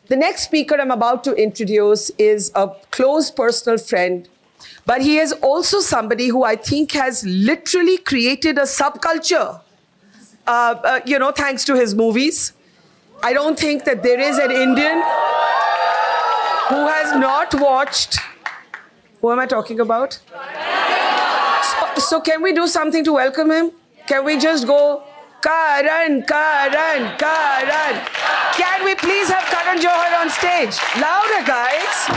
The next speaker I'm about to introduce is a close personal friend, but he is also somebody who I think has literally created a subculture, thanks to his movies. I don't think that there is an Indian who has not watched. Who am I talking about? So can we do something to welcome him? Can we just go, Karan, Karan, Karan? Can we please have Karan Johar on stage? Louder, guys.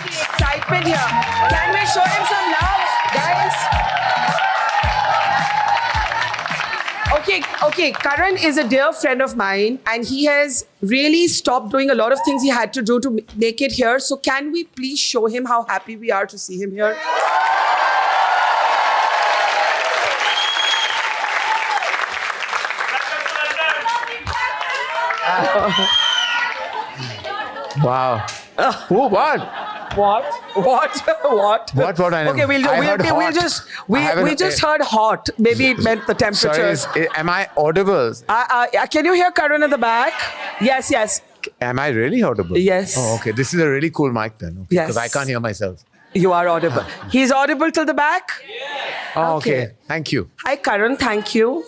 Excitement here. Can we show him some love, guys? Okay, Karan is a dear friend of mine, and he has really stopped doing a lot of things he had to do to make it here. So can we please show him how happy we are to see him here? Wow. Who? What? What? Okay, we just heard hot. Maybe it meant the temperature. Sorry, am I audible? Can you hear Karan at the back? Yes. Am I really audible? Yes. Oh, okay. This is a really cool mic then. Okay, yes. Because I can't hear myself. You are audible. He's audible till the back? Yes. Oh, okay. Thank you. Hi, Karan. Thank you.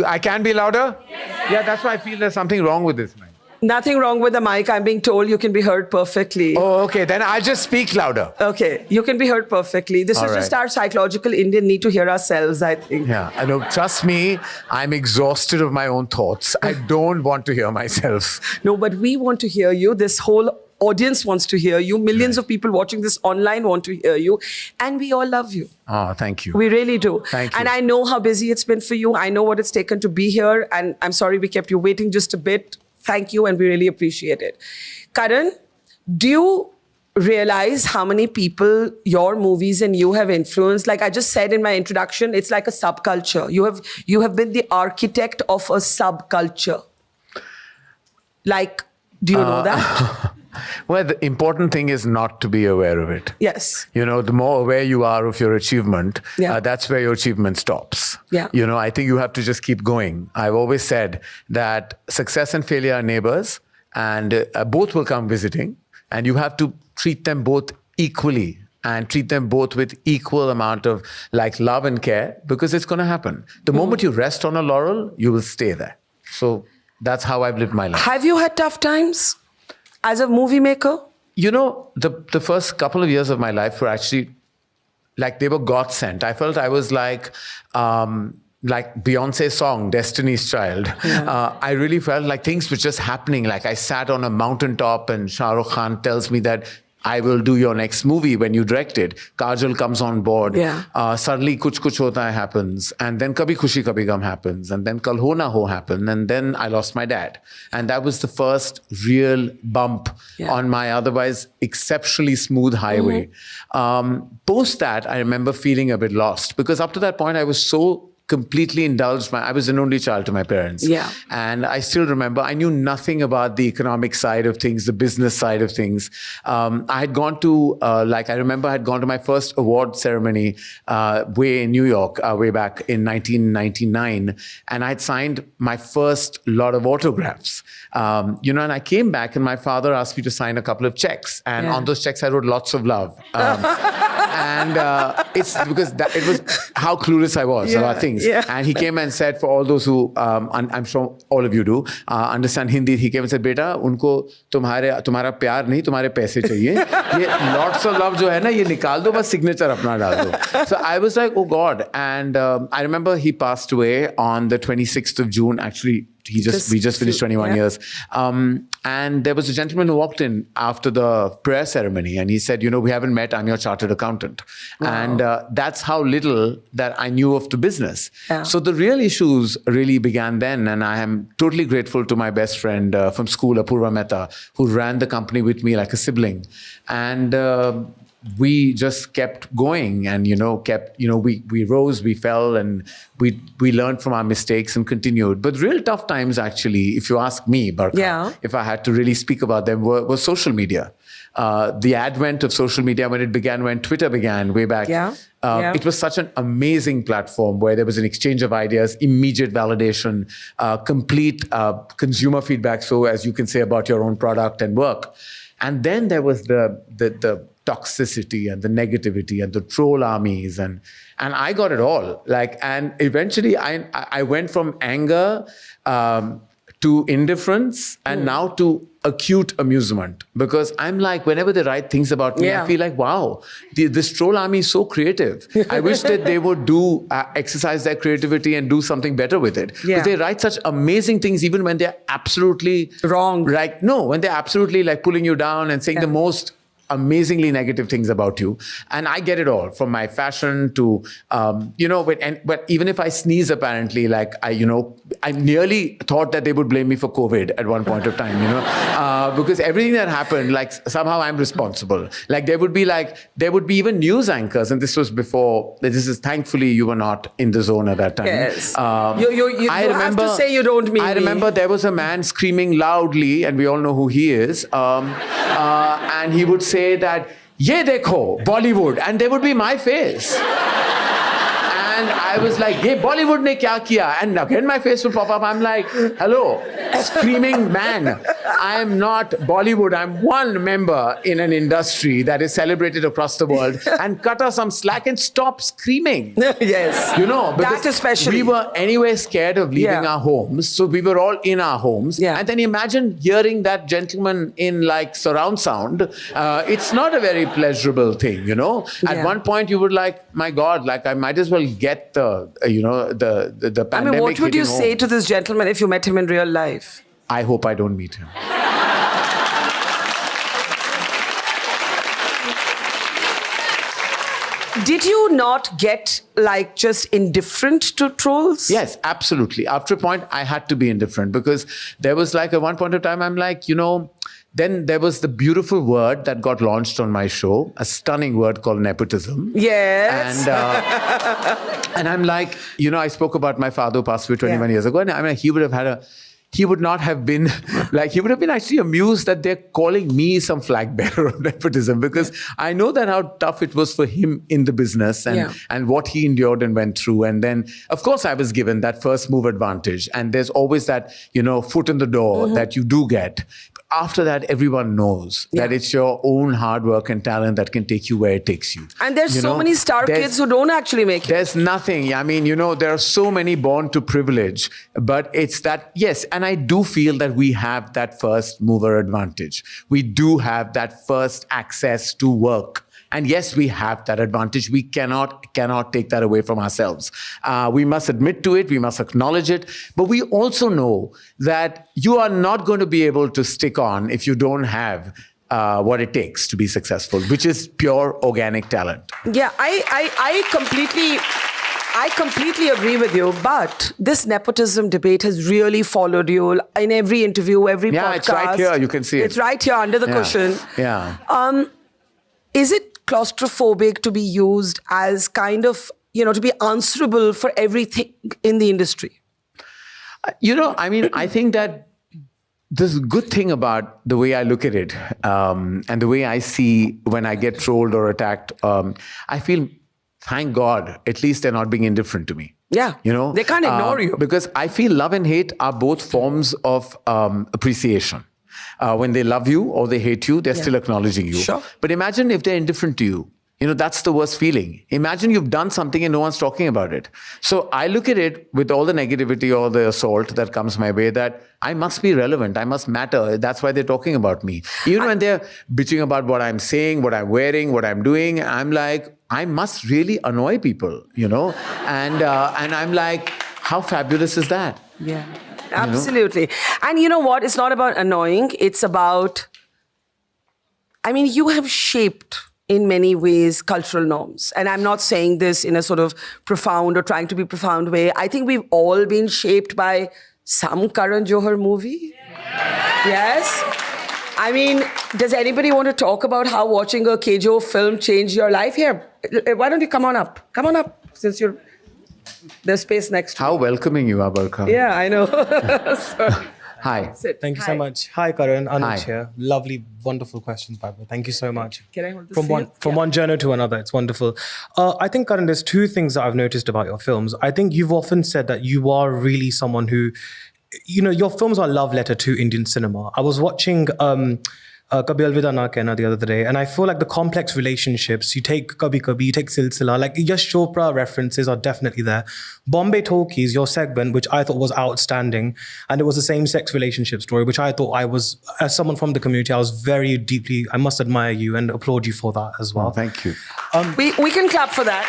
I can be louder? Yes. Yeah, that's why I feel there's something wrong with this mic. Nothing wrong with the mic. I'm being told you can be heard perfectly. Oh, okay. Then I'll just speak louder. Okay. You can be heard perfectly. This is just our psychological Indian need to hear ourselves, I think. Yeah. I know. Trust me, I'm exhausted of my own thoughts. I don't want to hear myself. No, but we want to hear you. This whole audience wants to hear you. Millions of people watching this online want to hear you. And we all love you. Oh, thank you. We really do. Thank you. And I know how busy it's been for you. I know what it's taken to be here. And I'm sorry we kept you waiting just a bit. Thank you, and we really appreciate it. Karan, do you realize how many people your movies and you have influenced? Like I just said in my introduction, it's like a subculture. You have been the architect of a subculture. Like, do you know that? Well, the important thing is not to be aware of it. Yes. The more aware you are of your achievement, that's where your achievement stops. Yeah. I think you have to just keep going. I've always said that success and failure are neighbors, and both will come visiting, and you have to treat them both equally and treat them both with equal amount of love and care, because it's going to happen. The moment you rest on a laurel, you will stay there. So that's how I've lived my life. Have you had tough times as a movie maker? The first couple of years of my life were actually they were God sent. I felt I was like Beyonce's song, Destiny's Child. Yeah. I really felt like things were just happening. Like I sat on a mountaintop and Shah Rukh Khan tells me that I will do your next movie when you direct it. Kajol comes on board. Yeah. Suddenly Kuch Kuch Hota Hai happens. And then Kabhi Khushi Kabhi Gum happens. And then Kal Ho Na Ho happened. And then I lost my dad. And that was the first real bump on my otherwise exceptionally smooth highway. Post that, I remember feeling a bit lost. Because up to that point, I was so completely indulged. I was an only child to my parents. Yeah. And I still remember, I knew nothing about the economic side of things, the business side of things. I had gone to, I remember I had gone to my first award ceremony way in New York, way back in 1999. And I had signed my first lot of autographs. And I came back and my father asked me to sign a couple of checks. And on those checks, I wrote lots of love. And it's because it was how clueless I was about things. Yeah. And he came and said, for all those who, I'm sure all of you do, understand Hindi, he came and said, beta, unko तुम्हारा प्यार नहीं, तुम्हारे पैसे चाहिए. ये lots of love जो है ना, ये निकाल दो, बस signature अपना डाल दो. So I was like, oh God. And I remember he passed away on the 26th of June, actually. We just finished 21 years. And there was a gentleman who walked in after the prayer ceremony and he said, we haven't met, I'm your chartered accountant. Wow. And that's how little that I knew of the business. Yeah. So the real issues really began then. And I am totally grateful to my best friend from school, Apurva Mehta, who ran the company with me like a sibling. And we just kept going and, we rose, we fell, and we learned from our mistakes and continued. But real tough times, actually, if you ask me, Barkha, if I had to really speak about them, were social media. the advent of social media, when Twitter began way back. It was such an amazing platform where there was an exchange of ideas, immediate validation, complete consumer feedback. So as you can say about your own product and work. And then there was the toxicity and the negativity and the troll armies, and I got it all. And eventually I went from anger to indifference and now to acute amusement, because I'm like, whenever they write things about me, I feel like, wow, this troll army is so creative. I wish that they would exercise their creativity and do something better with it. Because they write such amazing things even when they're absolutely wrong. When they're absolutely pulling you down and saying the most amazingly negative things about you. And I get it all, from my fashion to, but even if I sneeze, apparently, I nearly thought that they would blame me for COVID at one point of time, because everything that happened, somehow I'm responsible. There would be even news anchors. And this was before, thankfully you were not in the zone at that time. Yes. You have to say you don't mean I remember there was a man screaming loudly, and we all know who he is. And he would say that, "Ye dekho, Bollywood," and there would be my face. And I was like, "Ye Bollywood ne kya kiya?" And again my face would pop up. I'm like, "Hello, screaming man. I am not Bollywood. I'm one member in an industry that is celebrated across the world. And cut us some slack and stop screaming." Yes. Because that especially. we were anyway scared of leaving our homes. So we were all in our homes. Yeah. And then imagine hearing that gentleman in surround sound. It's not a very pleasurable thing, At one point you would my God, I might as well get the pandemic. I mean, what would you say to this gentleman if you met him in real life? I hope I don't meet him. Did you not get just indifferent to trolls? Yes, absolutely. After a point, I had to be indifferent, because there was at one point of time, I'm then there was the beautiful word that got launched on my show, a stunning word called nepotism. Yes. And I'm I spoke about my father who passed away 21 years ago, and he would not have been he would have been actually amused that they're calling me some flag bearer of nepotism, because I know that how tough it was for him in the business and what he endured and went through. And then, of course, I was given that first move advantage. And there's always that, foot in the door that you do get. After that, everyone knows that it's your own hard work and talent that can take you where it takes you. And there's so many star kids who don't actually make it. There's nothing. I mean, there are so many born to privilege, but it's that, yes. And I do feel that we have that first mover advantage. We do have that first access to work. And yes, we have that advantage. We cannot take that away from ourselves. We must admit to it. We must acknowledge it. But we also know that you are not going to be able to stick on if you don't have what it takes to be successful, which is pure organic talent. Yeah, I completely agree with you. But this nepotism debate has really followed you in every interview, every podcast. Yeah, it's right here. You can see it. It's right here under the cushion. Yeah. Is it claustrophobic to be used as kind of, to be answerable for everything in the industry? I think that this good thing about the way I look at it and the way I see when I get trolled or attacked, I feel, thank God, at least they're not being indifferent to me. Yeah. They can't ignore you. Because I feel love and hate are both forms of appreciation. When they love you or they hate you, they're still acknowledging you. Sure. But imagine if they're indifferent to you. That's the worst feeling. Imagine you've done something and no one's talking about it. So I look at it with all the negativity or the assault that comes my way, that I must be relevant. I must matter. That's why they're talking about me. Even when they're bitching about what I'm saying, what I'm wearing, what I'm doing, I'm like, I must really annoy people, And I'm like, how fabulous is that? Yeah. Absolutely. And you know what? It's not about annoying. It's about, you have shaped in many ways cultural norms. And I'm not saying this in a sort of profound or trying to be profound way. I think we've all been shaped by some Karan Johar movie. Yes? Does anybody want to talk about how watching a Kejo film changed your life? Here, why don't you come on up? Come on up, since there's space next to you. How welcoming you are, Barkha. Yeah, I know. Hi. Sit. Thank you Hi. so much. Hi, Karan. Hi. Anuj here. Lovely, wonderful questions, Bible. Thank you so much. Can I hold this From for one you? from Yeah. one journey to another? It's wonderful. I think, Karan, there's two things that I've noticed about your films. I think you've often said that you are really someone who, your films are a love letter to Indian cinema. I was watching Kabhi Alvida Na Kehna the other day, and I feel like the complex relationships, you take Kabhi Kabhi, you take Silsila, like Yash Chopra references are definitely there. Bombay Talkies, your segment, which I thought was outstanding, and it was a same-sex relationship story, which I thought as someone from the community, I was very deeply, I must admire you and applaud you for that as well. Oh, thank you. We can clap for that.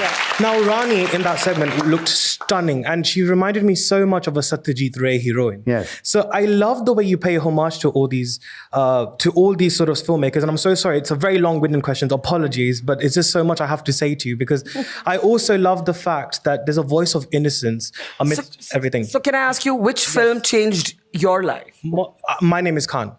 Yeah. Now, Rani in that segment looked stunning, and she reminded me so much of a Satyajit Ray heroine. Yes. So I love the way you pay homage to all these sort of filmmakers. And I'm so sorry, it's a very long-winded question. Apologies, but it's just so much I have to say to you, because I also love the fact that there's a voice of innocence amidst everything. So can I ask you, which film changed your life? My name is Khan.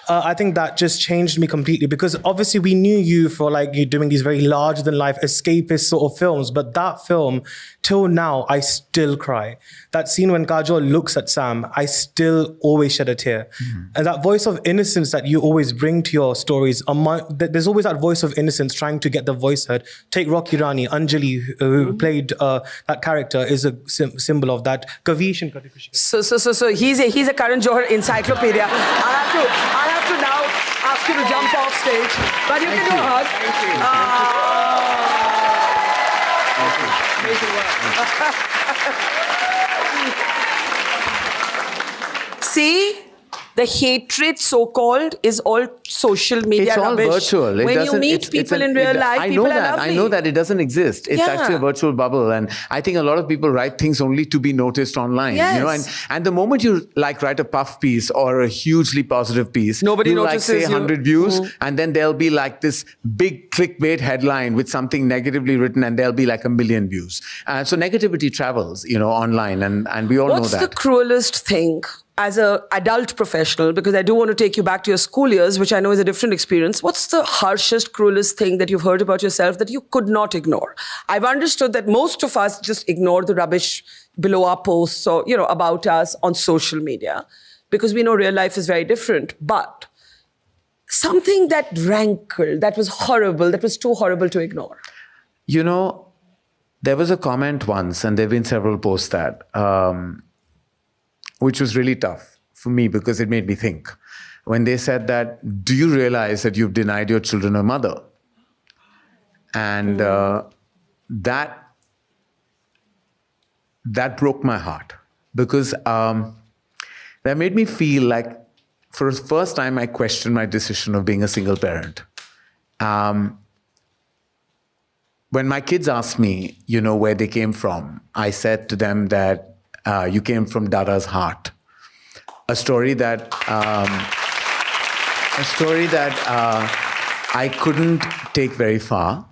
I think that just changed me completely, because obviously we knew you for like you doing these very larger than life escapist sort of films, but that film, till now, I still cry. That scene when Kajol looks at Sam, I still always shed a tear. And that voice of innocence that you always bring to your stories, there's always that voice of innocence trying to get the voice heard. Take Rocky Rani, Anjali, who played that character, is a symbol of that. Kavish and Katikushi. So he's a Karan Johar encyclopedia. I have to now ask you to jump off stage, but you can do a hug. Thank you. See? The hatred, so-called, is all social media It's all rubbish. virtual. When you meet people in real life, people are lovely. I know that it doesn't exist. It's actually a virtual bubble, and I think a lot of people write things only to be noticed online. Yes. And the moment you like write a puff piece or a hugely positive piece, nobody you notices like say you. 100 views, and then there'll be like this big clickbait headline with something negatively written, and there'll be like 1 million views. So negativity travels, online, and we all know that. What's the cruelest thing? As an adult professional, because I do want to take you back to your school years, which I know is a different experience, what's the harshest, cruelest thing that you've heard about yourself that you could not ignore? I've understood that most of us just ignore the rubbish below our posts or, about us on social media, because we know real life is very different. But something that rankled, that was horrible, that was too horrible to ignore. There was a comment once, and there have been several posts that, which was really tough for me because it made me think. When they said that, do you realize that you've denied your children a mother? And that broke my heart, because that made me feel like for the first time I questioned my decision of being a single parent. When my kids asked me, where they came from, I said to them that you came from Dada's heart. A story that I couldn't take very far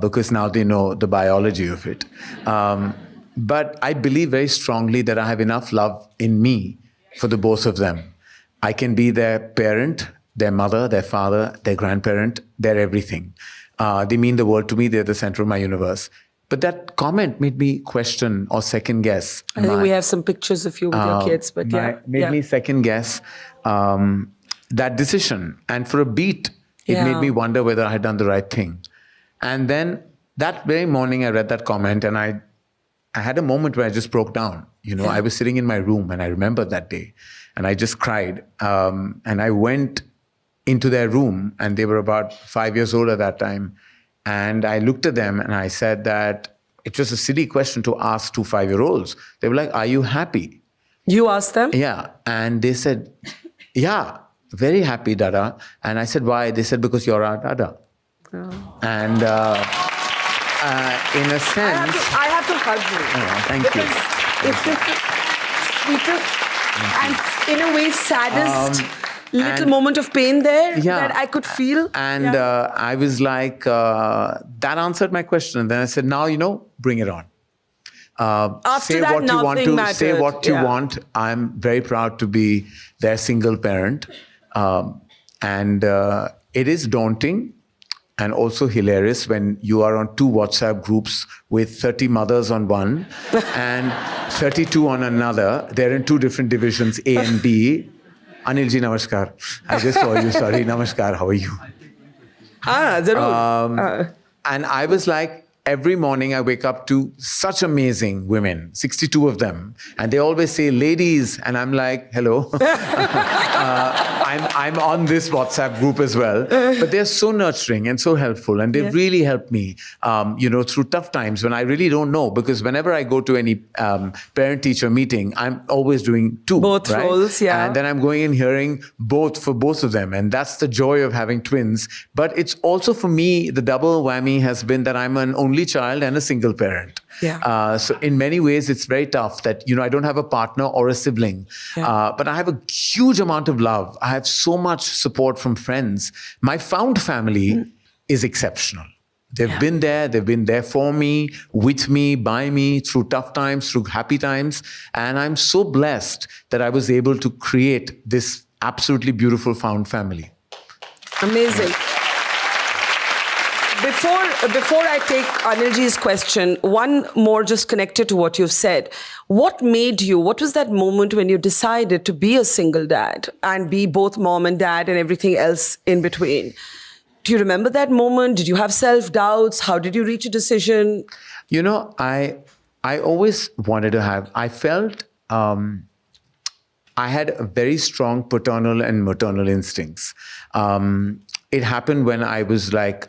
because now they know the biology of it. But I believe very strongly that I have enough love in me for the both of them. I can be their parent, their mother, their father, their grandparent, their everything. They mean the world to me. They're the center of my universe. But that comment made me question or second guess. I think we have some pictures of you with your kids, but made me second guess that decision. And for a beat, it made me wonder whether I had done the right thing. And then that very morning, I read that comment, and I had a moment where I just broke down. I was sitting in my room, and I remember that day, and I just cried. And I went into their room, and they were about 5 years old at that time. And I looked at them and I said that it was a silly question to ask 2 5-year-olds. They were like, are you happy? You asked them? Yeah. And they said, yeah, very happy, Dada. And I said, why? They said, because you're our Dada. Oh. And in a sense... I have to hug you. Oh, thank you. It's the sweetest and in a way saddest... little moment of pain there that I could feel. And I was like, that answered my question. And then I said, now, bring it on. After say that, what you want to mattered. say what you want. I'm very proud to be their single parent. And it is daunting. and also hilarious when you are on two WhatsApp groups with 30 mothers on one and 32 on another. They're in two different divisions, A and B. Anilji, namaskar. I just saw you. Sorry, namaskar. How are you? Zarur. And I was like, every morning I wake up to such amazing women, 62 of them. And they always say, ladies. And I'm like, hello. I'm on this WhatsApp group as well. But they're so nurturing and so helpful. And they've really helped me, through tough times when I really don't know. Because whenever I go to any parent-teacher meeting, I'm always doing two. Both right? roles, yeah. And then I'm going and hearing both for both of them. And that's the joy of having twins. But it's also for me, the double whammy has been that I'm an only child and a single parent. Yeah. So in many ways, it's very tough that, I don't have a partner or a sibling, but I have a huge amount of love. I have so much support from friends. My found family is exceptional. They've been there. They've been there for me, with me, by me, through tough times, through happy times. And I'm so blessed that I was able to create this absolutely beautiful found family. Amazing. Before I take Anilji's question, one more just connected to what you've said. What was that moment when you decided to be a single dad and be both mom and dad and everything else in between? Do you remember that moment? Did you have self-doubts? How did you reach a decision? I always wanted to have, I felt I had a very strong paternal and maternal instincts. It happened when I was like,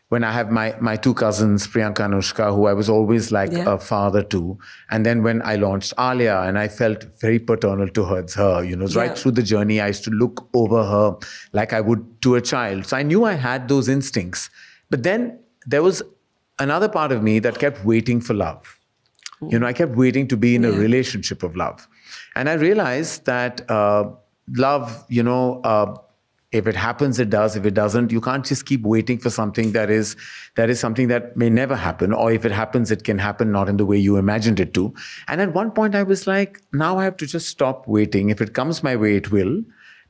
when I have my two cousins, Priyanka and Anushka, who I was always like a father to. And then when I launched Alia, and I felt very paternal towards her, right through the journey, I used to look over her like I would to a child. So I knew I had those instincts. But then there was another part of me that kept waiting for love. I kept waiting to be in a relationship of love. And I realized that love, if it happens, it does. If it doesn't, you can't just keep waiting for something that is something that may never happen. Or if it happens, it can happen not in the way you imagined it to. And at one point I was like, now I have to just stop waiting. If it comes my way, it will.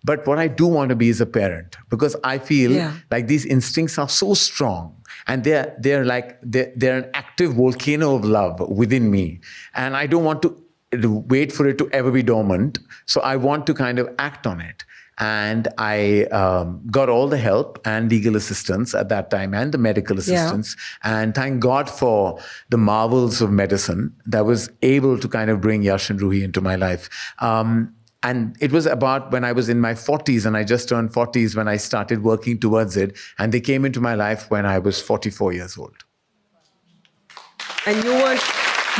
But what I do want to be is a parent, because I feel like these instincts are so strong, and they're an active volcano of love within me. And I don't want to wait for it to ever be dormant. So I want to kind of act on it. And I got all the help and legal assistance at that time and the medical assistance. And thank God for the marvels of medicine that was able to kind of bring Yash and Ruhi into my life. And it was about when I was in my 40s, and I just turned 40s when I started working towards it. And they came into my life when I was 44 years old. And you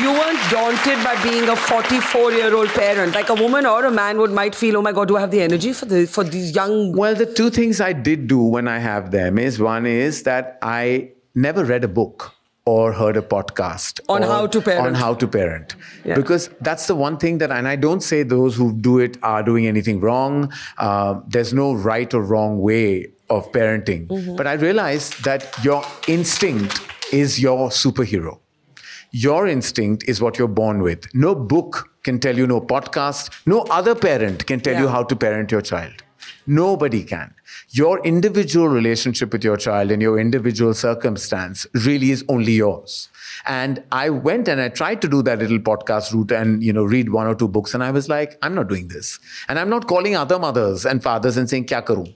weren't daunted by being a 44-year-old parent. Like a woman or a man might feel, oh my God, do I have the energy for these young... Well, the two things I did do when I have them is, one is that I never read a book or heard a podcast on how to parent. On how to parent. Yeah. Because that's the one thing that, and I don't say those who do it are doing anything wrong. There's no right or wrong way of parenting. Mm-hmm. But I realized that your instinct is your superhero. Your instinct is what you're born with. No book can tell you, no podcast, no other parent can tell you how to parent your child. Nobody can. Your individual relationship with your child and your individual circumstance really is only yours. And I went and I tried to do that little podcast route and, read one or two books. And I was like, I'm not doing this. And I'm not calling other mothers and fathers and saying, kya karu?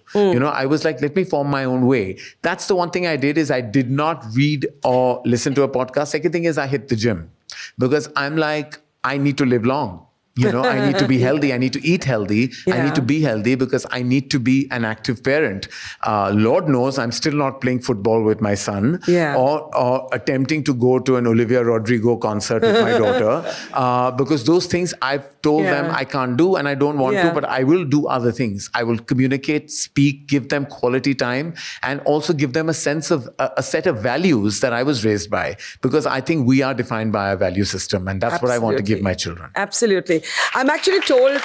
I was like, let me form my own way. That's the one thing I did, is I did not read or listen to a podcast. Second thing is I hit the gym, because I'm like, I need to live long. I need to be healthy. I need to eat healthy. I need to be healthy because I need to be an active parent. Lord knows I'm still not playing football with my son or attempting to go to an Olivia Rodrigo concert with my daughter because those things I've told them I can't do and I don't want to, but I will do other things. I will communicate, speak, give them quality time, and also give them a sense of a set of values that I was raised by, because I think we are defined by our value system, and that's what I want to give my children. Absolutely. I'm actually told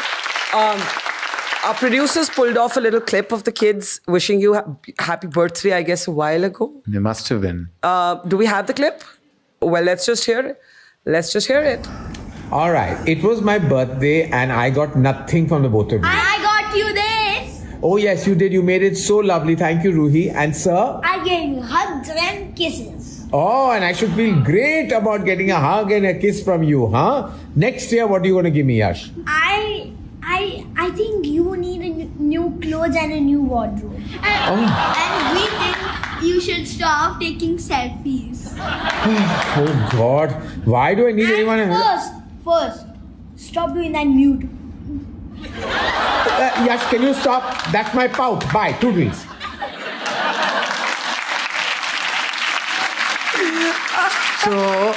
our producers pulled off a little clip of the kids wishing you happy birthday, I guess, a while ago. They must have been. Do we have the clip? Well, let's just hear it. Let's just hear it. All right. It was my birthday and I got nothing from the both of you. I got you this. Oh yes, you did. You made it so lovely. Thank you, Ruhi. And sir? I gave you hugs and kisses. Oh, and I should feel great about getting a hug and a kiss from you, huh? Next year, what are you going to give me, Yash? I think you need a new clothes and a new wardrobe. And we think you should stop taking selfies. Oh God, why do I need anyone? First, stop doing that mute. Yash, can you stop? That's my pout. Bye. 2 drinks. So,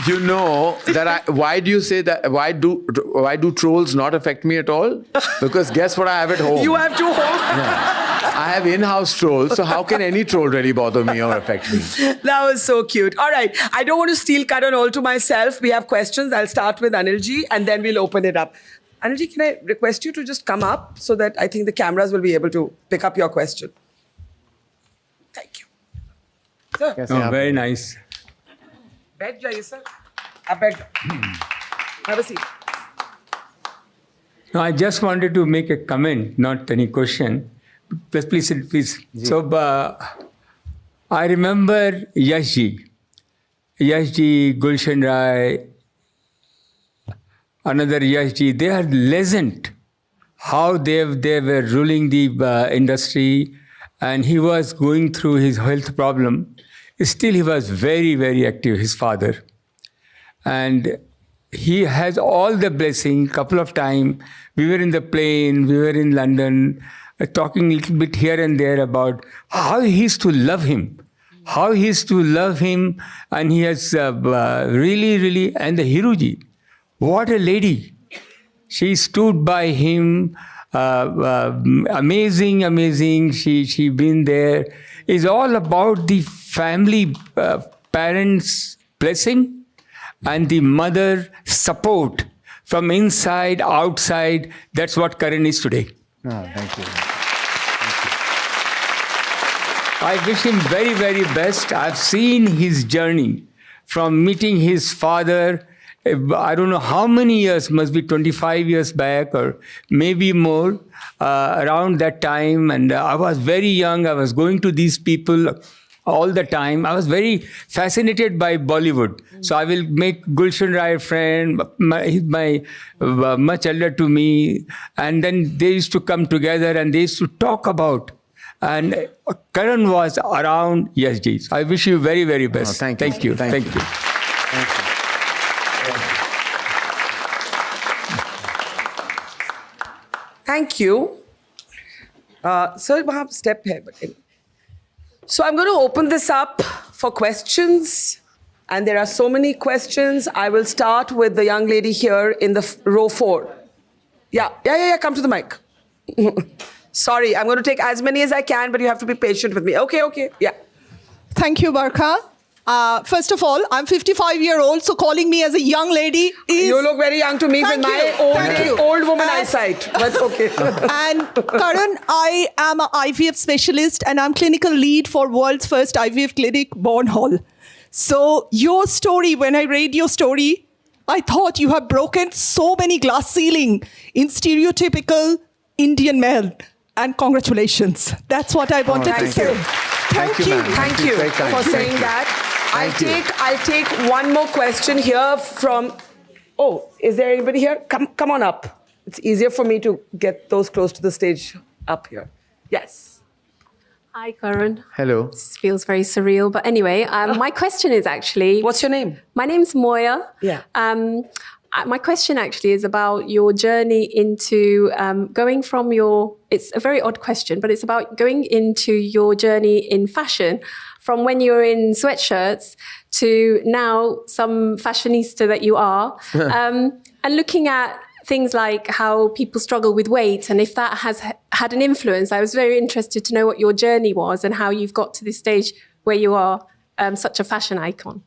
you know that why do you say that? Why do trolls not affect me at all? Because guess what I have at home? You have to hold. I have in-house trolls, so how can any troll really bother me or affect me? That was so cute. All right. I don't want to steal Karan all to myself. We have questions. I'll start with Anilji and then we'll open it up. Anilji, can I request you to just come up so that I think the cameras will be able to pick up your question? Thank you. Sir, Yes, Oh, yeah. very nice. बैठ जाइए sir. आप बैठ जाओ. Have a seat. No, I just wanted to make a comment, not any question. Please. So, I remember Yashji, Gulshan Rai, another Yashji. They are legend. How they were ruling the industry, and he was going through his health problem. Still, he was very, very active, his father. And he has all the blessing. Couple of times, we were in the plane, we were in London, talking a little bit here and there about how he used to love him. And he has really, and the Hiruji, what a lady. She stood by him, amazing. She been there. It's all about the family, parents' blessing and the mother support from inside, outside. That's what Karan is today. Oh, thank you. I wish him very, very best. I've seen his journey from meeting his father. I don't know how many years, must be 25 years back or maybe more, around that time. And I was very young. I was going to these people all the time. I was very fascinated by Bollywood. So I will make Gulshan Rai a friend, he's my much elder to me. And then they used to come together and they used to talk about. And Karan was around Yashji. So I wish you very, very best. Oh, thank you. Thank you. Thank you. Sir, वहाँ step है. So I'm going to open this up for questions. And there are so many questions. I will start with the young lady here in the row 4. Yeah. Come to the mic. Sorry, I'm going to take as many as I can, but you have to be patient with me. Okay. Yeah. Thank you, Barkha. First of all, I'm 55-year-old, so calling me as a young lady is... You look very young to me with Thank my you. old woman eyesight, but okay. And Karan, I am an IVF specialist and I'm clinical lead for world's first IVF clinic, Born Hall. So your story, when I read your story, I thought you have broken so many glass ceiling in stereotypical Indian male. And congratulations. That's what I wanted to say. Thank you. Thank you for saying that. I'll take one more question here from... Oh, is there anybody here? Come on up. It's easier for me to get those close to the stage up here. Yes. Hi, Karan. Hello. This feels very surreal. But anyway, my question is actually... What's your name? My name's Moya. Yeah. My question actually is about your journey into going from your... It's a very odd question, but it's about going into your journey in fashion from when you were in sweatshirts to now some fashionista that you are. And looking at things like how people struggle with weight and if that has had an influence. I was very interested to know what your journey was and how you've got to this stage where you are such a fashion icon.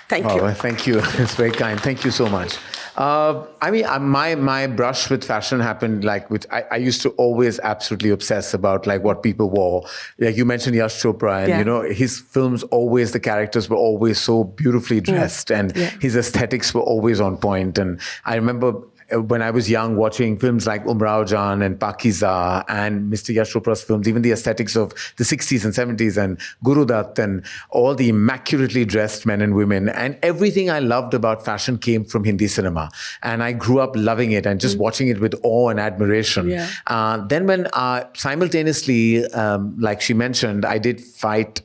Thank you. Thank you. It's very kind. Thank you so much. I mean, my brush with fashion happened I used to always absolutely obsess about like what people wore. Like you mentioned Yash Chopra and you know, his films always, the characters were always so beautifully dressed and his aesthetics were always on point. And I remember when I was young, watching films like Umrao Jan and Pakiza and Mr. Yash Chopra's films, even the aesthetics of the 60s and 70s and Guru Dutt and all the immaculately dressed men and women. And everything I loved about fashion came from Hindi cinema. And I grew up loving it and just watching it with awe and admiration. Yeah. Then when simultaneously, like she mentioned, I did fight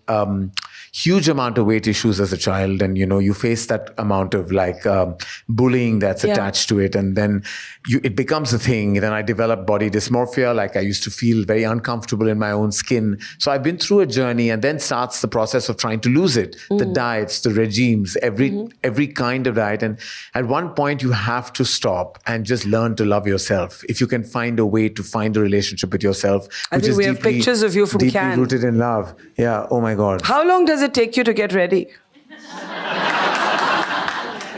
huge amount of weight issues as a child, and you face that amount of like bullying that's attached to it, and then it becomes a thing. Then I developed body dysmorphia, like I used to feel very uncomfortable in my own skin. So I've been through a journey, and then starts the process of trying to lose it. The diets, the regimes, every kind of diet, and at one point you have to stop and just learn to love yourself. If you can find a way to find a relationship with yourself, I think we have pictures of you from deeply Cannes. rooted in love. Yeah. Oh my God. How long does it take you to get ready?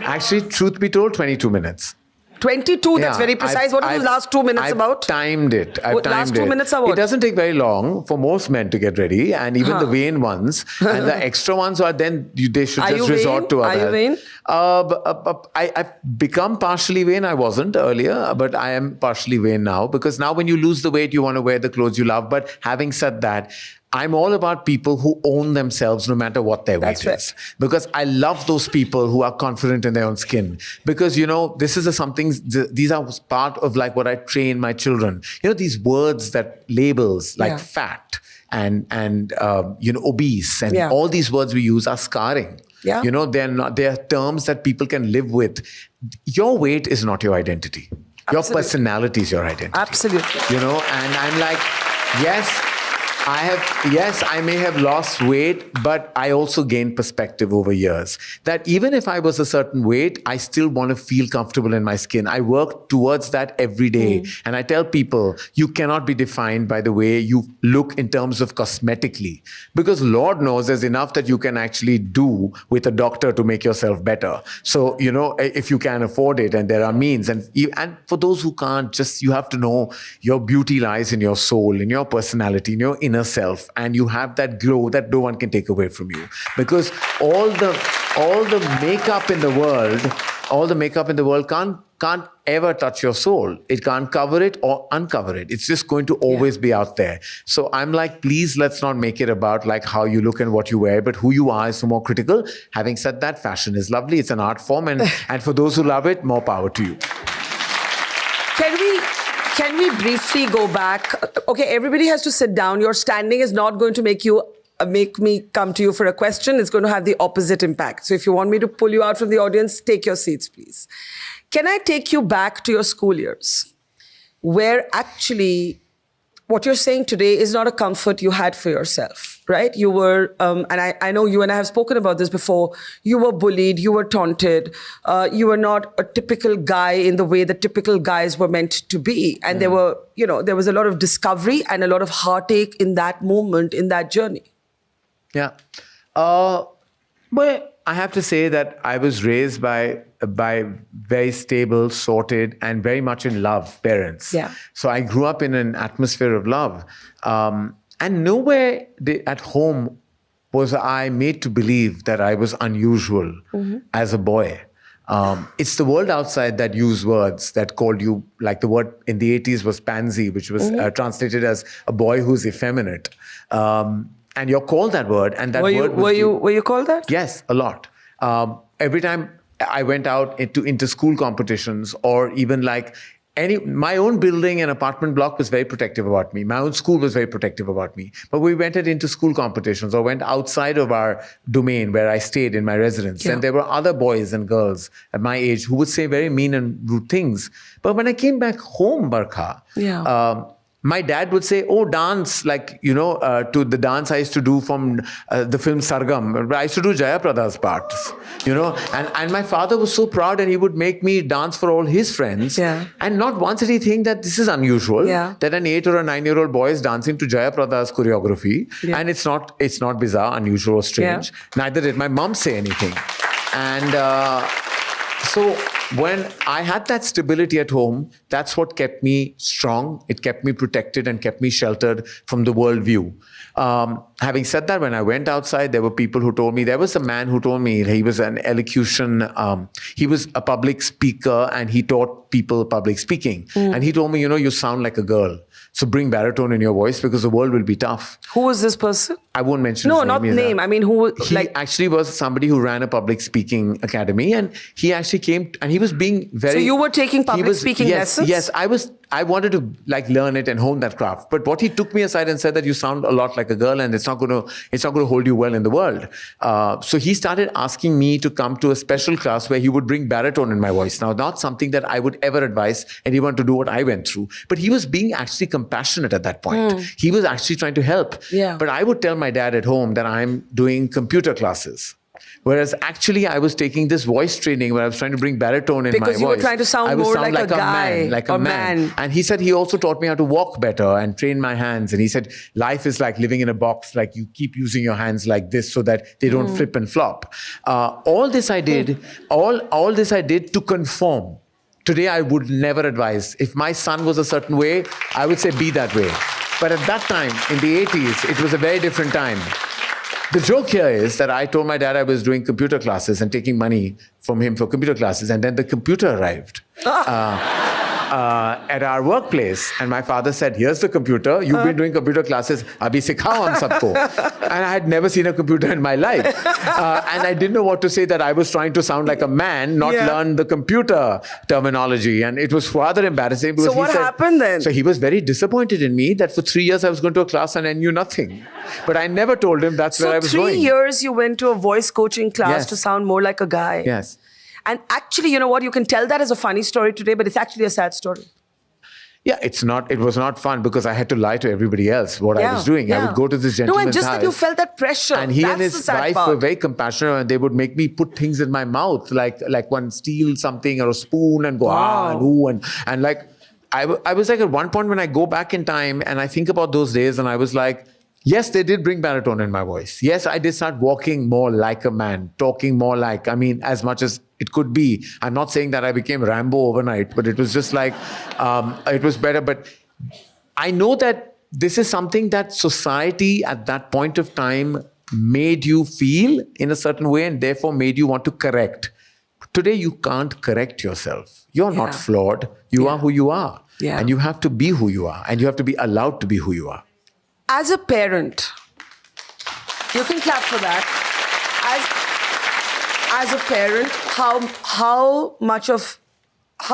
Actually, truth be told, 22 minutes. 22, that's very precise. What was the last 2 minutes I've about? Timed it. I've timed last 2 it. minutes are what? It doesn't take very long for most men to get ready, and even the vain ones. And the extra ones are then they should just resort to others. Are you vain? I've become partially vain. I wasn't earlier, but I am partially vain now, because now when you lose the weight, you want to wear the clothes you love. But having said that, I'm all about people who own themselves no matter what their weight is. Because I love those people who are confident in their own skin. Because, this is these are part of like what I train my children. These words, that labels like fat and obese and all these words we use are scarring. Yeah. They're terms that people can live with. Your weight is not your identity. Your personality is your identity. Absolutely. And I'm like, I may have lost weight, but I also gained perspective over years. That even if I was a certain weight, I still want to feel comfortable in my skin. I work towards that every day. And I tell people, you cannot be defined by the way you look in terms of cosmetically. Because Lord knows there's enough that you can actually do with a doctor to make yourself better. So, if you can afford it and there are means. And for those who can't, you have to know your beauty lies in your soul, in your personality, in your inner self, and you have that glow that no one can take away from you, because all the makeup in the world can't ever touch your soul. It can't cover it or uncover it. It's just going to always be out there. So I'm like, please, let's not make it about like how you look and what you wear, but who you are is more critical. Having said that, fashion is lovely. It's an art form, and for those who love it, more power to you. Can we briefly go back? Okay, everybody has to sit down. Your standing is not going to make me come to you for a question. It's going to have the opposite impact. So if you want me to pull you out from the audience, take your seats, please. Can I take you back to your school years, where actually what you're saying today is not a comfort you had for yourself, right? You were, and I know you and I have spoken about this before, you were bullied, you were taunted, you were not a typical guy in the way that typical guys were meant to be. And there was a lot of discovery and a lot of heartache in that moment, in that journey. Yeah. But I have to say that I was raised by very stable, sorted, and very much in love parents. Yeah. So I grew up in an atmosphere of love. And nowhere at home was I made to believe that I was unusual as a boy. It's the world outside that used words that called you, like the word in the 80s was pansy, which was translated as a boy who's effeminate. And you're called that word, and that word were you called that? Yes, a lot. Every time I went out into school competitions, or even like my own building and apartment block was very protective about me. My own school was very protective about me. But we went into school competitions or went outside of our domain where I stayed in my residence. And there were other boys and girls at my age who would say very mean and rude things. But when I came back home, Barkha, my dad would say, oh, dance, like, to the dance I used to do from the film Sargam. I used to do Jaya Prada's parts, and my father was so proud, and he would make me dance for all his friends. Yeah. And not once did he think that this is unusual, that an 8 or a 9-year-old boy is dancing to Jaya Prada's choreography. Yeah. And it's not bizarre, unusual, or strange. Yeah. Neither did my mom say anything. And so when I had that stability at home, that's what kept me strong. It kept me protected and kept me sheltered from the world view. Having said that, when I went outside, there were people who told me, there was a man who told me he was an elocution, he was a public speaker and he taught people public speaking. And he told me, you sound like a girl. So bring baritone in your voice because the world will be tough. Who was this person? I won't mention No, his name. not either. name. I mean, who He actually was somebody who ran a public speaking academy, and he actually came and he was being very. So you were taking public speaking lessons? Yes, I wanted to learn it and hone that craft. But what he took me aside and said that you sound a lot like a girl, and it's not going to hold you well in the world. So he started asking me to come to a special class where he would bring baritone in my voice. Now, not something that I would ever advise anyone to do what I went through, but he was being actually compassionate at that point. He was actually trying to help. Yeah. But I would tell my dad at home that I'm doing computer classes. Whereas actually I was taking this voice training where I was trying to bring baritone in my voice. Because you were trying to sound more like a guy, like a man. And he said he also taught me how to walk better and train my hands. And he said life is like living in a box, like you keep using your hands like this so that they don't flip and flop. All this I did to conform. Today I would never advise. If my son was a certain way, I would say be that way. But at that time, in the 80s, it was a very different time. The joke here is that I told my dad I was doing computer classes and taking money from him for computer classes, and then the computer arrived at our workplace, and my father said, here's the computer, you've been doing computer classes, abhi sikhao hum sabko. And I had never seen a computer in my life. And I didn't know what to say, that I was trying to sound like a man, not learn the computer terminology. And it was rather embarrassing. So what happened then? So he was very disappointed in me that for 3 years I was going to a class and I knew nothing. But I never told him that's where I was going. So 3 years you went to a voice coaching class Yes. to sound more like a guy. Yes. And actually, you know what? You can tell that as a funny story today, but it's actually a sad story. Yeah, it was not fun because I had to lie to everybody else what I was doing. I would go to this gentleman's No, and just house, that you felt that pressure. and he That's and the his sad wife part. were very compassionate, and they would make me put things in my mouth, like one steal something or a spoon and go and ooh, and like I was like, at one point when I go back in time and I think about those days, and I was like, yes, they did bring baritone in my voice. Yes, I did start walking more like a man, talking more like, as much as it could be. I'm not saying that I became Rambo overnight, but it was just like, it was better. But I know that this is something that society at that point of time made you feel in a certain way and therefore made you want to correct. Today, you can't correct yourself. You're not flawed. You are who you are. Yeah. And you have to be who you are. And you have to be allowed to be who you are. As a parent, you can clap for that. As a parent, how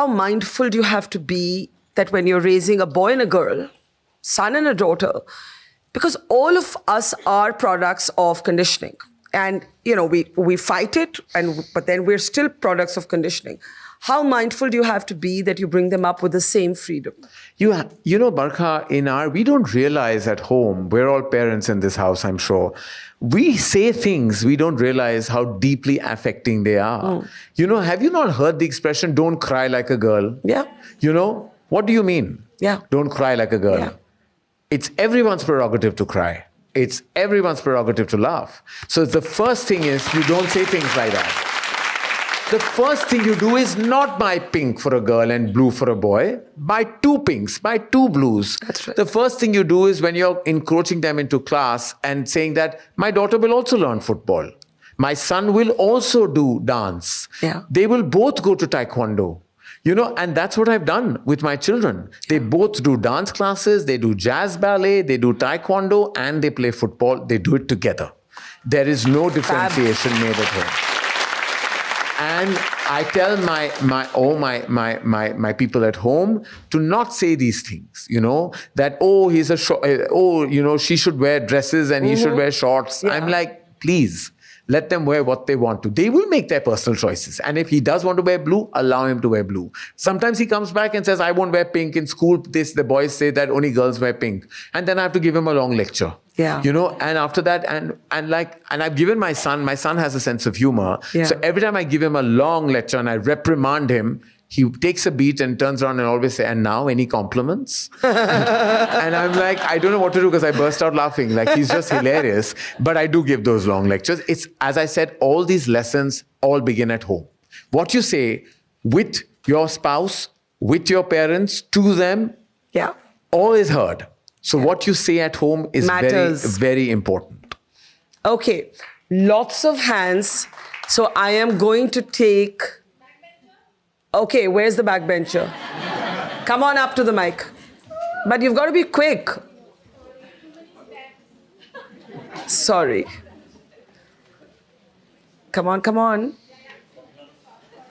mindful do you have to be that when you're raising a boy and a girl, son and a daughter, because all of us are products of conditioning. And, we fight it, but then we're still products of conditioning. How mindful do you have to be that you bring them up with the same freedom? You know, Barkha, we don't realize at home, we're all parents in this house, I'm sure. We say things, we don't realize how deeply affecting they are. Have you not heard the expression, don't cry like a girl? Yeah. What do you mean? Yeah. Don't cry like a girl. Yeah. It's everyone's prerogative to cry. It's everyone's prerogative to laugh. So the first thing is, you don't say things like that. The first thing you do is not buy pink for a girl and blue for a boy. Buy 2 pinks, buy 2 blues. That's right. The first thing you do is when you're encroaching them into class and saying that my daughter will also learn football. My son will also do dance. Yeah. They will both go to taekwondo. And that's what I've done with my children. They both do dance classes, they do jazz ballet, they do taekwondo, and they play football. They do it together. There is no differentiation made at home. And I tell my people at home to not say these things, that, she should wear dresses and he should wear shorts. Yeah. I'm like, please. Let them wear what they want to. They will make their personal choices. And if he does want to wear blue, allow him to wear blue. Sometimes he comes back and says, I won't wear pink. In school, the boys say that only girls wear pink. And then I have to give him a long lecture. Yeah. And after that, and I've given my son has a sense of humor. Yeah. So every time I give him a long lecture and I reprimand him, he takes a beat and turns around and always say, and now any compliments? And I'm like, I don't know what to do because I burst out laughing. Like, he's just hilarious. But I do give those long lectures. It's, as I said, all these lessons all begin at home. What you say, with your spouse, with your parents, to them, Yeah. all is heard. So what you say at home is Matters. very, very important. Okay. Lots of hands. So I am going to take... Okay, where's the backbencher? Come on up to the mic. But you've got to be quick. Sorry. Come on, come on.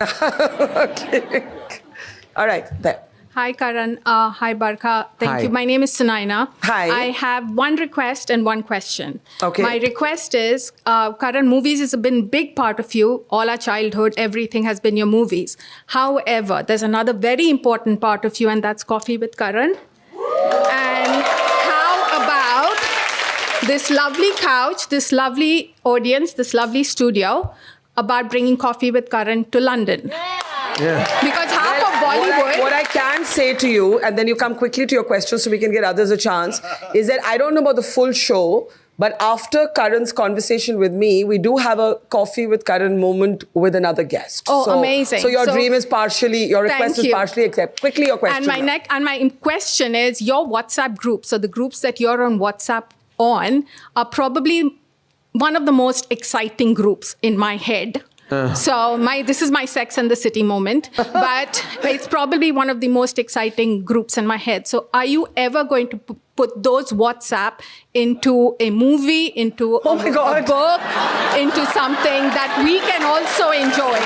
Okay. All right, there. Hi, Karan. Hi, Barkha. Thank Hi. you. My name is Sunaina. Hi. I have one request and one question. Okay. My request is, Karan, movies has been a big part of you. All our childhood, everything has been your movies. However, there's another very important part of you, and that's Coffee with Karan. And how about this lovely couch, this lovely audience, this lovely studio, about bringing Coffee with Karan to London? Because half of Bollywood... What I can say to you, and then you come quickly to your question so we can get others a chance, is that I don't know about the full show, but after Karan's conversation with me, we do have a Coffee with Karan moment with another guest. Oh, amazing. So your So- dream is partially, your request Thank is you. partially accepted. Quickly your question. And my question is, your WhatsApp group, so the groups that you're on WhatsApp on, are probably one of the most exciting groups in my head. So this is my Sex and the City moment, but it's probably one of the most exciting groups in my head. So are you ever going to put those WhatsApp into a movie, into Oh my God. a book, into something that we can also enjoy?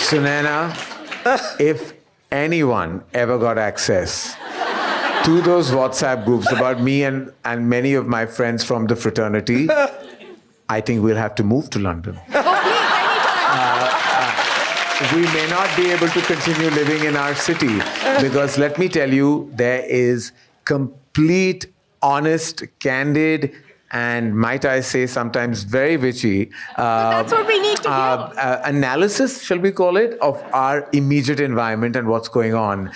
Sunaina, if anyone ever got access to those WhatsApp groups about me and many of my friends from the fraternity, I think we'll have to move to London. We may not be able to continue living in our city because let me tell you, there is complete, honest, candid, and might I say sometimes very witchy that's what we need to hear. analysis, shall we call it, of our immediate environment and what's going on.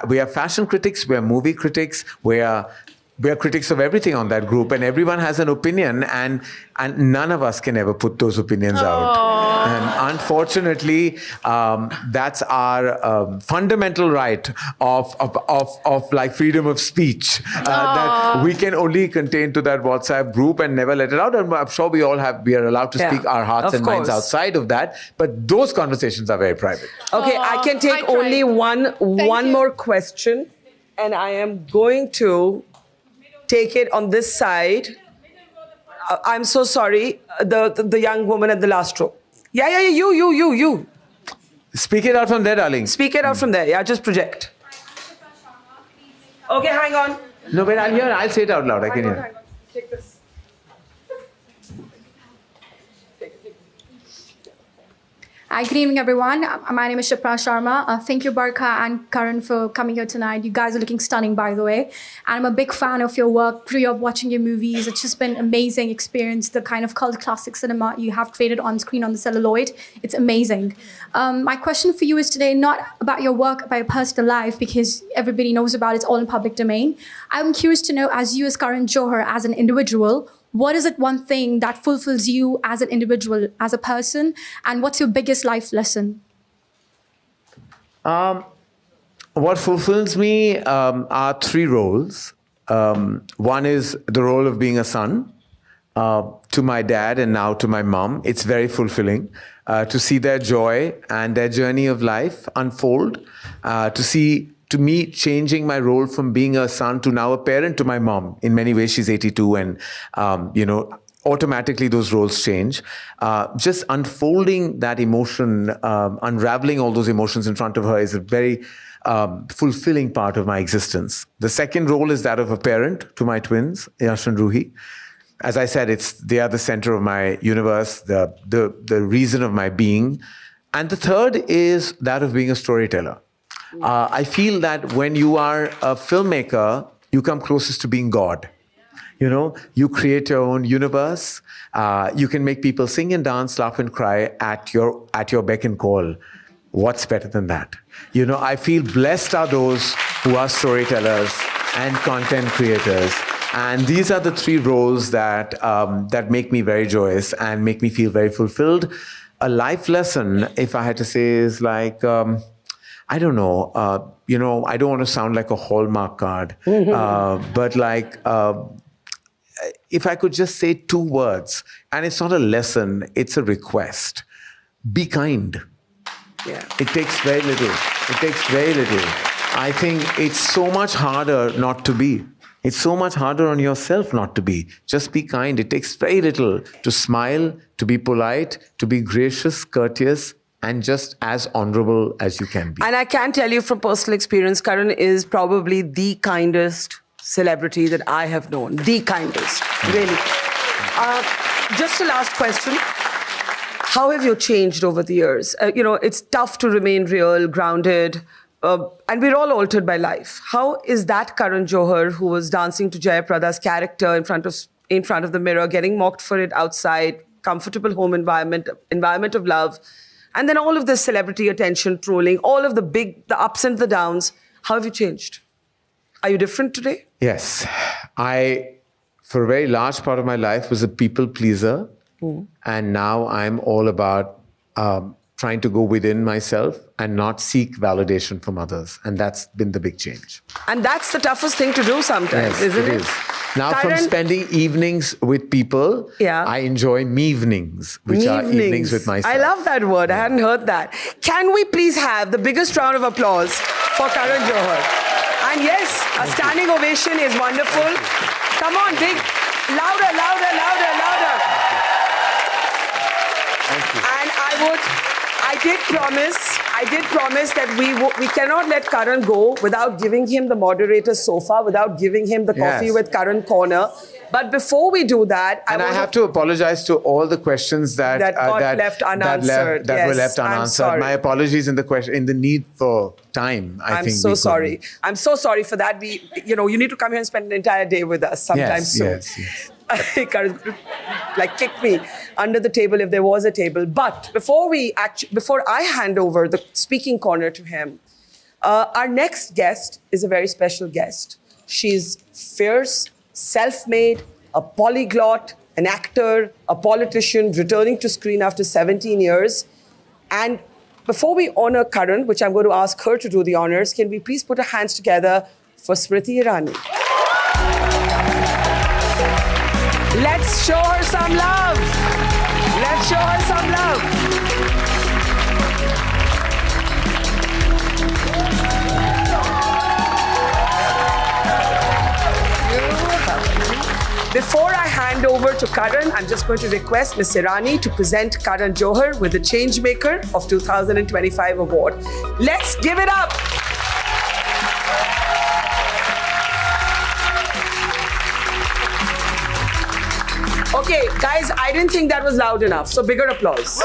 We are fashion critics, we are movie critics, we are critics of everything on that group, and everyone has an opinion, and none of us can ever put those opinions out. And unfortunately, that's our fundamental right of like freedom of speech that we can only contain to that WhatsApp group and never let it out. And I'm sure we are allowed to speak our hearts of and minds course. outside of that, but those conversations are very private. Okay, I can take I tried. only one you. more question, and I am going to take it on this side. I'm so sorry, the young woman at the last row. Yeah, you. Speak it out from there, darling. Speak it out from there. Yeah, just project. Okay, hang on. No, but I'll say it out loud. I can hear. Hang on. Take this. Hi, good evening, everyone. My name is Shipra Sharma. Thank you, Barkha and Karan, for coming here tonight. You guys are looking stunning, by the way. And I'm a big fan of your work. Grew up watching your movies. It's just been an amazing experience, the kind of cult classic cinema you have created on screen on the celluloid. It's amazing. My question for you is today not about your work, about your personal life, because everybody knows about it. It's all in public domain. I'm curious to know, as you as Karan Johar, as an individual, what is it one thing that fulfills you as an individual, as a person, and what's your biggest life lesson? What fulfills me are three roles. One is the role of being a son to my dad and now to my mom. It's very fulfilling to see their joy and their journey of life unfold, to me, changing my role from being a son to now a parent to my mom. In many ways, she's 82 and, automatically those roles change. Just unfolding that emotion, unraveling all those emotions in front of her is a very fulfilling part of my existence. The second role is that of a parent to my twins, Yash and Ruhi. As I said, they are the center of my universe, the reason of my being. And the third is that of being a storyteller. I feel that when you are a filmmaker, you come closest to being God. You create your own universe. You can make people sing and dance, laugh and cry at your beck and call. What's better than that? I feel blessed are those who are storytellers and content creators. And these are the 3 roles that that make me very joyous and make me feel very fulfilled. A life lesson, if I had to say, is like, I don't know, I don't want to sound like a Hallmark card, but like, if I could just say 2 words, and it's not a lesson, it's a request. Be kind. Yeah. It takes very little. It takes very little. I think it's so much harder not to be. It's so much harder on yourself not to be. Just be kind. It takes very little to smile, to be polite, to be gracious, courteous, and just as honorable as you can be. And I can tell you from personal experience, Karan is probably the kindest celebrity that I have known. The kindest, really. Just a last question. How have you changed over the years? It's tough to remain real, grounded, and we're all altered by life. How is that Karan Johar, who was dancing to Jayaprada's character in front of the mirror, getting mocked for it outside, comfortable home environment of love, and then all of this celebrity attention, trolling, all of the ups and the downs? How have you changed? Are you different today? Yes. I, for a very large part of my life, was a people pleaser. And now I'm all about trying to go within myself and not seek validation from others. And that's been the big change. And that's the toughest thing to do sometimes, isn't it? It is. Now, Karan, from spending evenings with people, I enjoy me-evenings, which are evenings with myself. I love that word. I hadn't heard that. Can we please have the biggest round of applause for Karan Johar? And yes, a standing ovation is wonderful. Come on, big, louder, louder, louder, louder. And I did promise that we cannot let Karan go without giving him the moderator's sofa, without giving him the coffee with Karan corner. But before we do that, I have to apologize to all the questions that left unanswered. That were left unanswered. My apologies in the need for time. I'm so sorry. I'm so sorry for that. You need to come here and spend an entire day with us sometime soon. Yes. Karan kick me under the table if there was a table. But before I hand over the speaking corner to him, our next guest is a very special guest. She's fierce, self-made, a polyglot, an actor, a politician, returning to screen after 17 years. And before we honor Karan, which I'm going to ask her to do the honors, can we please put our hands together for Smriti Irani? Let's show her some love. Let's show her some love. Before I hand over to Karan, I'm just going to request Ms. Irani to present Karan Johar with the Changemaker of 2025 award. Let's give it up. Okay, guys, I didn't think that was loud enough, so bigger applause.